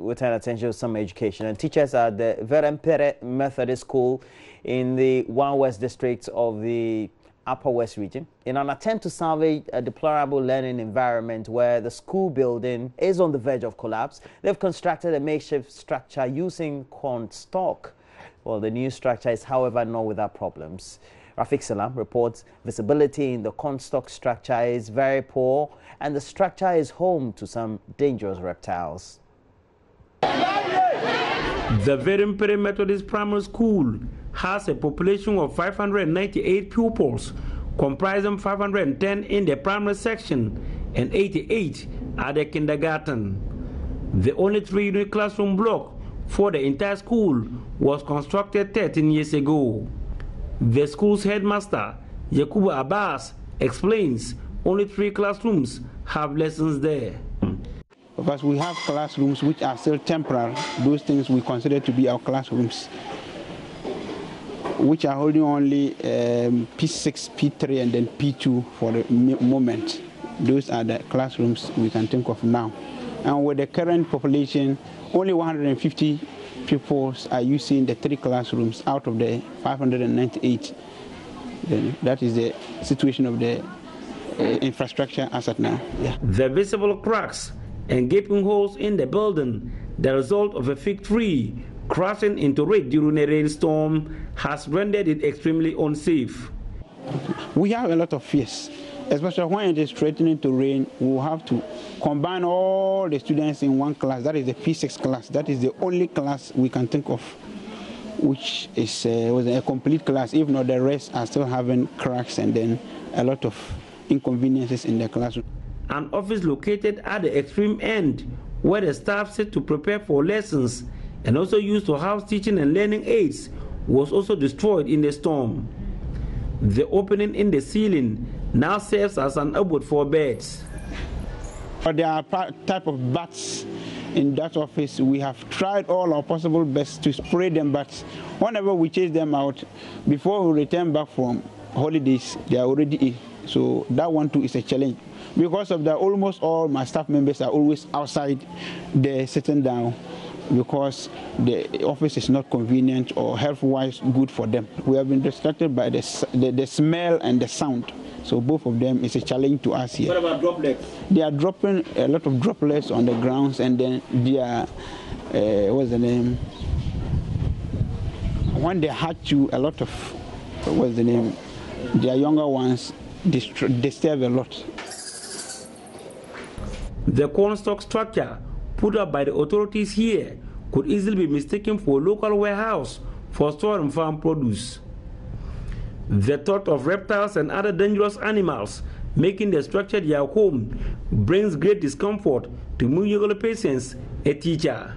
we turn attention to summer education, and teachers at the Verinpere Methodist School in the West District of the Upper West region, in an attempt to salvage a deplorable learning environment where the school building is on the verge of collapse, they've constructed a makeshift structure using corn stalk. Well, the new structure is, however, not without problems. Rafik Salam reports visibility in the cornstalk structure is very poor, and the structure is home to some dangerous reptiles. The Verinpere Methodist Primary School has a population of 598 pupils, comprising 510 in the primary section and 88 at the kindergarten. The only 3-unit classroom block for the entire school was constructed 13 years ago. The school's headmaster, Yakubu Abbas, explains only 3 classrooms have lessons there. Because we have classrooms which are still temporary, those things we consider to be our classrooms, which are holding only P6, P3, and then P2 for the moment. Those are the classrooms we can think of now. And with the current population, only 150 pupils are using the 3 classrooms out of the 598. Then that is the situation of the infrastructure as at now. Yeah. The visible cracks and gaping holes in the building, the result of a fig tree crashing into it during a rainstorm, has rendered it extremely unsafe. We have a lot of fears, especially when it is threatening to rain. We will have to combine all the students in one class. That is the P6 class. That is the only class we can think of which is was a complete class. If not, the rest are still having cracks and then a lot of inconveniences in the classroom. An office located at the extreme end, where the staff sit to prepare for lessons and also used to house teaching and learning aids, was also destroyed in the storm. The opening in the ceiling now serves as an abode for birds. There are type of bats in that office. We have tried all our possible best to spray them, but whenever we chase them out, before we return back from holidays, they are already in. So that one too is a challenge. Because of that, almost all my staff members are always outside there sitting down, because the office is not convenient or health-wise good for them. We have been distracted by the smell and the sound. So both of them is a challenge to us here. What about droplets? They are dropping a lot of droplets on the grounds, and then they are, what's the name? When they hatch you, a lot of, what's the name? Their younger ones disturb a lot. The cornstalk structure put up by the authorities here could easily be mistaken for a local warehouse for storing farm produce. The thought of reptiles and other dangerous animals making the structure their home brings great discomfort to Muyogolo patients, a teacher.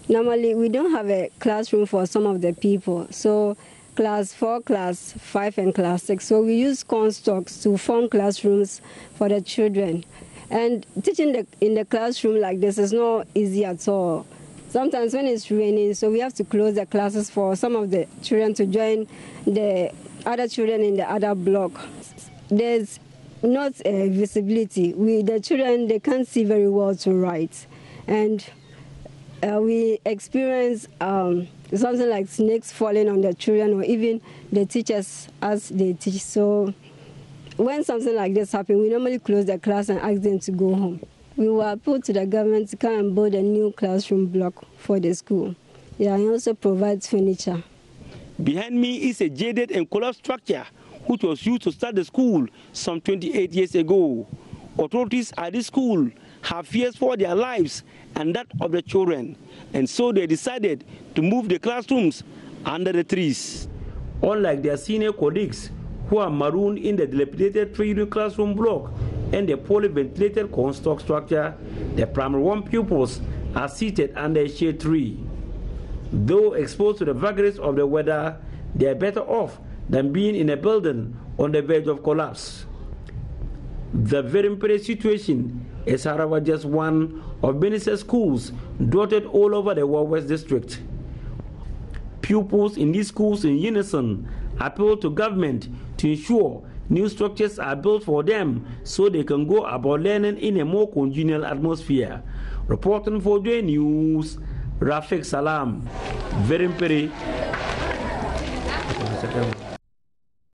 Normally, we don't have a classroom for some of the people, so class 4, class 5, and class 6. So we use cornstalks to form classrooms for the children. And teaching in the classroom like this is not easy at all. Sometimes when it's raining, so we have to close the classes for some of the children to join the other children in the other block. There's not visibility. The children, they can't see very well to write. And we experience something like snakes falling on the children, or even the teachers as they teach. So when something like this happens, we normally close the class and ask them to go home. We will appeal to the government to come and build a new classroom block for the school. Yeah, and also provides furniture. Behind me is a jaded and collapsed structure which was used to start the school some 28 years ago. Authorities at this school have fears for their lives and that of the children, and so they decided to move the classrooms under the trees. Unlike their senior colleagues, who are marooned in the dilapidated 3-unit classroom block and the poorly ventilated cornstalk structure, the primary 1 pupils are seated under a shade tree. Though exposed to the vagaries of the weather, they are better off than being in a building on the verge of collapse. The Verinpere situation is, however, just one of many schools dotted all over the West District. Pupils in these schools in unison appeal to government to ensure New structures are built for them so they can go about learning in a more congenial atmosphere. Reporting for JoyNews, Rafik Salam, Verinpere.